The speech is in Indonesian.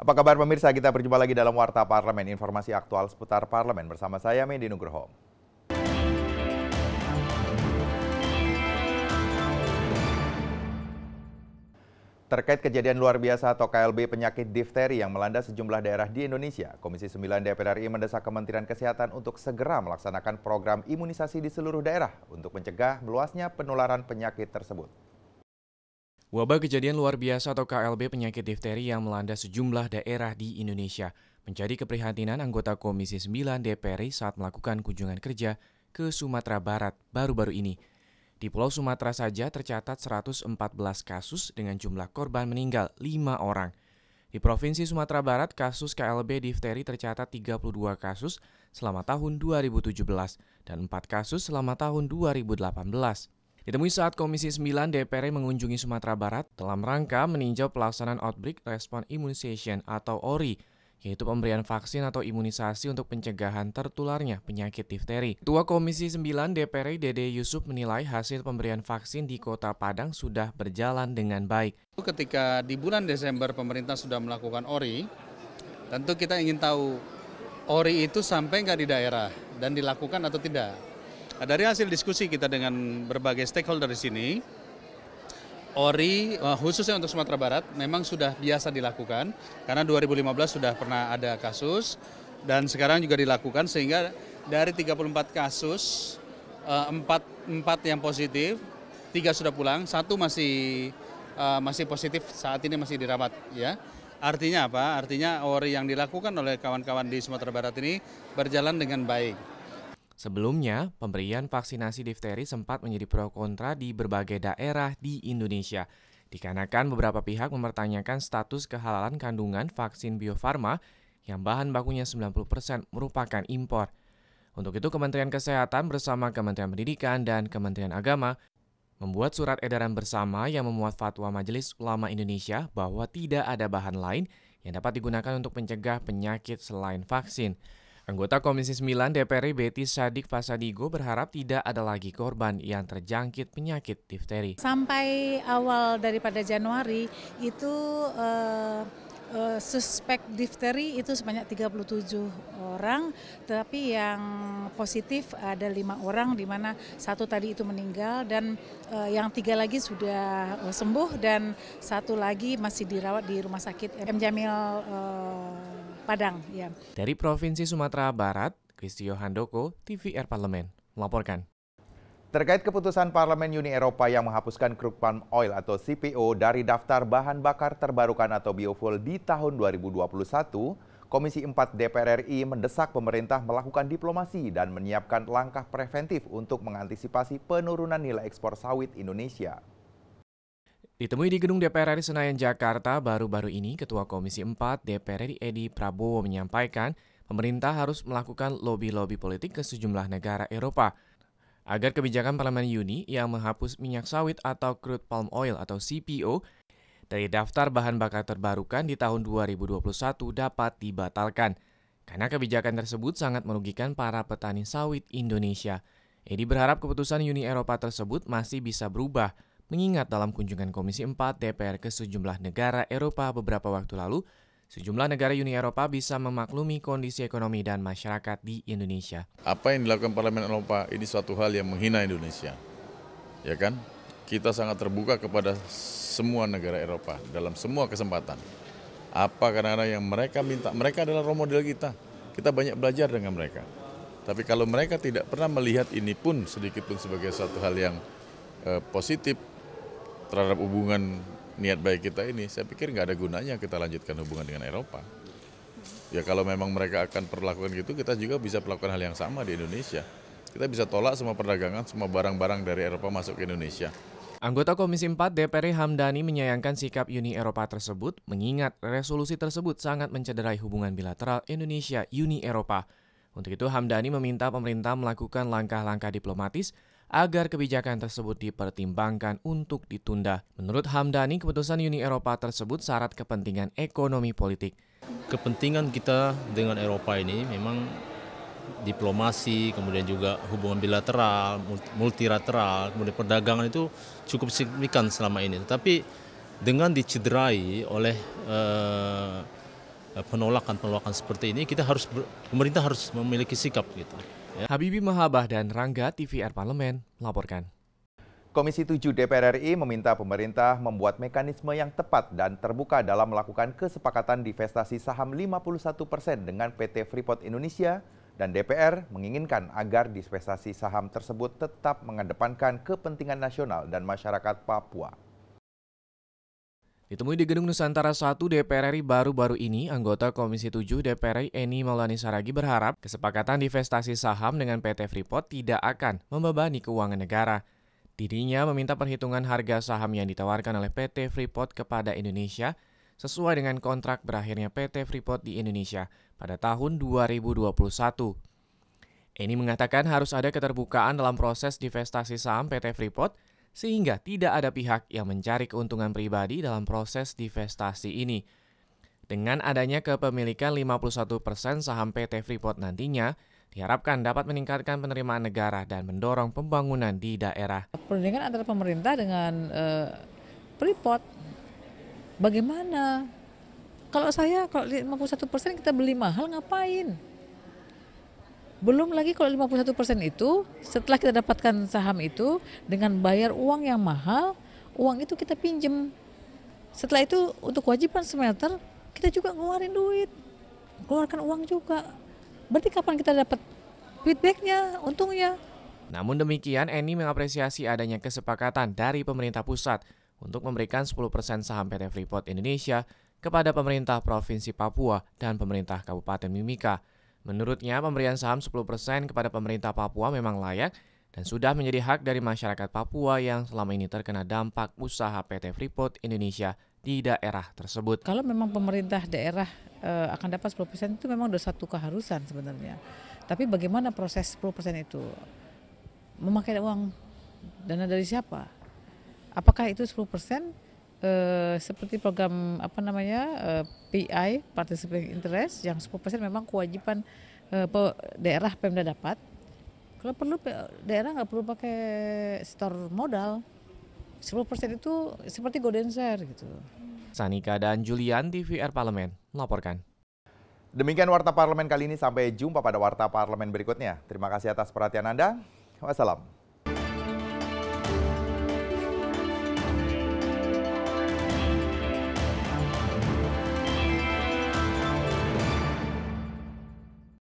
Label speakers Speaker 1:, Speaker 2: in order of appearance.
Speaker 1: Apa kabar pemirsa? Kita berjumpa lagi dalam Warta Parlemen, informasi aktual seputar parlemen bersama saya Medi Nugroho. Terkait kejadian luar biasa atau KLB penyakit difteri yang melanda sejumlah daerah di Indonesia, Komisi 9 DPR RI mendesak Kementerian Kesehatan untuk segera melaksanakan program imunisasi di seluruh daerah untuk mencegah meluasnya penularan penyakit tersebut.
Speaker 2: Wabah kejadian luar biasa atau KLB penyakit difteri yang melanda sejumlah daerah di Indonesia menjadi keprihatinan anggota Komisi 9 DPR RI saat melakukan kunjungan kerja ke Sumatera Barat baru-baru ini. Di Pulau Sumatera saja tercatat 114 kasus dengan jumlah korban meninggal 5 orang. Di Provinsi Sumatera Barat, kasus KLB difteri tercatat 32 kasus selama tahun 2017 dan 4 kasus selama tahun 2018. Ditemui saat Komisi 9 DPR mengunjungi Sumatera Barat dalam rangka meninjau pelaksanaan Outbreak Response Immunization atau ORI, yaitu pemberian vaksin atau imunisasi untuk pencegahan tertularnya penyakit difteri. Ketua Komisi 9 DPR Dede Yusuf menilai hasil pemberian vaksin di Kota Padang sudah berjalan dengan baik.
Speaker 3: Ketika di bulan Desember pemerintah sudah melakukan ORI, tentu kita ingin tahu ORI itu sampai nggak di daerah dan dilakukan atau tidak. Nah, dari hasil diskusi kita dengan berbagai stakeholder di sini, ORI khususnya untuk Sumatera Barat memang sudah biasa dilakukan karena 2015 sudah pernah ada kasus dan sekarang juga dilakukan sehingga dari 34 kasus 4 yang positif, 3 sudah pulang, 1 masih positif saat ini masih dirawat ya. Artinya apa? Artinya ORI yang dilakukan oleh kawan-kawan di Sumatera Barat ini berjalan dengan baik.
Speaker 2: Sebelumnya, pemberian vaksinasi difteri sempat menjadi pro kontra di berbagai daerah di Indonesia. Dikarenakan beberapa pihak mempertanyakan status kehalalan kandungan vaksin Bio Farma yang bahan bakunya 90% merupakan impor. Untuk itu, Kementerian Kesehatan bersama Kementerian Pendidikan dan Kementerian Agama membuat surat edaran bersama yang memuat fatwa Majelis Ulama Indonesia bahwa tidak ada bahan lain yang dapat digunakan untuk mencegah penyakit selain vaksin. Anggota Komisi 9 DPR RI Betty Sadik Fasadigo berharap tidak ada lagi korban yang terjangkit penyakit difteri.
Speaker 4: Sampai awal daripada Januari itu suspek difteri itu sebanyak 37 orang, tapi yang positif ada 5 orang, di mana 1 tadi itu meninggal dan yang 3 lagi sudah sembuh dan 1 lagi masih dirawat di Rumah Sakit M. Jamil Padang. Ya.
Speaker 2: Dari Provinsi Sumatera Barat, Kristio Handoko, TVR Parlemen, melaporkan.
Speaker 1: Terkait keputusan Parlemen Uni Eropa yang menghapuskan crude palm oil atau CPO dari daftar bahan bakar terbarukan atau biofuel di tahun 2021, Komisi 4 DPR RI mendesak pemerintah melakukan diplomasi dan menyiapkan langkah preventif untuk mengantisipasi penurunan nilai ekspor sawit Indonesia.
Speaker 2: Ditemui di Gedung DPR RI Senayan, Jakarta, baru-baru ini Ketua Komisi 4 DPR RI Edi Prabowo menyampaikan pemerintah harus melakukan lobi-lobi politik ke sejumlah negara Eropa agar kebijakan Parlemen Uni yang menghapus minyak sawit atau crude palm oil atau CPO dari daftar bahan bakar terbarukan di tahun 2021 dapat dibatalkan. Karena kebijakan tersebut sangat merugikan para petani sawit Indonesia. Edi berharap keputusan Uni Eropa tersebut masih bisa berubah, mengingat dalam kunjungan Komisi 4 DPR ke sejumlah negara Eropa beberapa waktu lalu, sejumlah negara Uni Eropa bisa memaklumi kondisi ekonomi dan masyarakat di Indonesia.
Speaker 5: Apa yang dilakukan Parlemen Eropa ini suatu hal yang menghina Indonesia. Ya kan? Kita sangat terbuka kepada semua negara Eropa dalam semua kesempatan. Apa kadang-kadang yang mereka minta, mereka adalah role model kita. Kita banyak belajar dengan mereka. Tapi kalau mereka tidak pernah melihat ini pun sedikit pun sebagai suatu hal yang positif terhadap hubungan niat baik kita ini, saya pikir nggak ada gunanya kita lanjutkan hubungan dengan Eropa. Ya kalau memang mereka akan perlakukan gitu, kita juga bisa melakukan hal yang sama di Indonesia. Kita bisa tolak semua perdagangan, semua barang-barang dari Eropa masuk ke Indonesia.
Speaker 2: Anggota Komisi 4 DPR RI Hamdani menyayangkan sikap Uni Eropa tersebut, mengingat resolusi tersebut sangat mencederai hubungan bilateral Indonesia-Uni Eropa. Untuk itu, Hamdani meminta pemerintah melakukan langkah-langkah diplomatis agar kebijakan tersebut dipertimbangkan untuk ditunda. Menurut Hamdani, keputusan Uni Eropa tersebut syarat kepentingan ekonomi politik.
Speaker 6: Kepentingan kita dengan Eropa ini memang diplomasi, kemudian juga hubungan bilateral, multilateral, kemudian perdagangan itu cukup signifikan selama ini. Tetapi dengan dicederai oleh penolakan seperti ini, pemerintah harus memiliki sikap gitu. Ya.
Speaker 2: Habibie Mahabah dan Rangga, TVR Parlemen, melaporkan.
Speaker 1: Komisi 7 DPR RI meminta pemerintah membuat mekanisme yang tepat dan terbuka dalam melakukan kesepakatan divestasi saham 51% dengan PT Freeport Indonesia, dan DPR menginginkan agar divestasi saham tersebut tetap mengedepankan kepentingan nasional dan masyarakat Papua.
Speaker 2: Ditemui di Gedung Nusantara 1 DPR RI baru-baru ini, anggota Komisi 7 DPR RI Eni Maulani Saragi berharap kesepakatan divestasi saham dengan PT Freeport tidak akan membebani keuangan negara. Dirinya meminta perhitungan harga saham yang ditawarkan oleh PT Freeport kepada Indonesia sesuai dengan kontrak berakhirnya PT Freeport di Indonesia pada tahun 2021. Eni mengatakan harus ada keterbukaan dalam proses divestasi saham PT Freeport sehingga tidak ada pihak yang mencari keuntungan pribadi dalam proses divestasi ini. Dengan adanya kepemilikan 51% saham PT Freeport nantinya, diharapkan dapat meningkatkan penerimaan negara dan mendorong pembangunan di daerah.
Speaker 7: Perundingan antara pemerintah dengan Freeport, bagaimana? Kalau 51% kita beli mahal ngapain? Belum lagi kalau 51% itu, setelah kita dapatkan saham itu, dengan bayar uang yang mahal, uang itu kita pinjem. Setelah itu untuk kewajiban smelter, kita juga ngeluarin duit, keluarkan uang juga. Berarti kapan kita dapat feedbacknya, untungnya?
Speaker 2: Namun demikian, Eni mengapresiasi adanya kesepakatan dari pemerintah pusat untuk memberikan 10% saham PT Freeport Indonesia kepada pemerintah Provinsi Papua dan pemerintah Kabupaten Mimika. Menurutnya, pemberian saham 10% kepada pemerintah Papua memang layak dan sudah menjadi hak dari masyarakat Papua yang selama ini terkena dampak usaha PT Freeport Indonesia di daerah tersebut.
Speaker 7: Kalau memang pemerintah daerah akan dapat 10% itu memang sudah satu keharusan sebenarnya. Tapi bagaimana proses 10% itu? Memakai uang dana dari siapa? Apakah itu 10% seperti program PI, Participating Interest, yang 10% memang kewajiban daerah Pemda dapat. Kalau perlu daerah nggak perlu pakai store modal. 10% itu seperti golden share gitu.
Speaker 2: Sanika dan Julian, TVR Parlemen, melaporkan.
Speaker 1: Demikian Warta Parlemen kali ini, sampai jumpa pada Warta Parlemen berikutnya. Terima kasih atas perhatian Anda. Wassalam.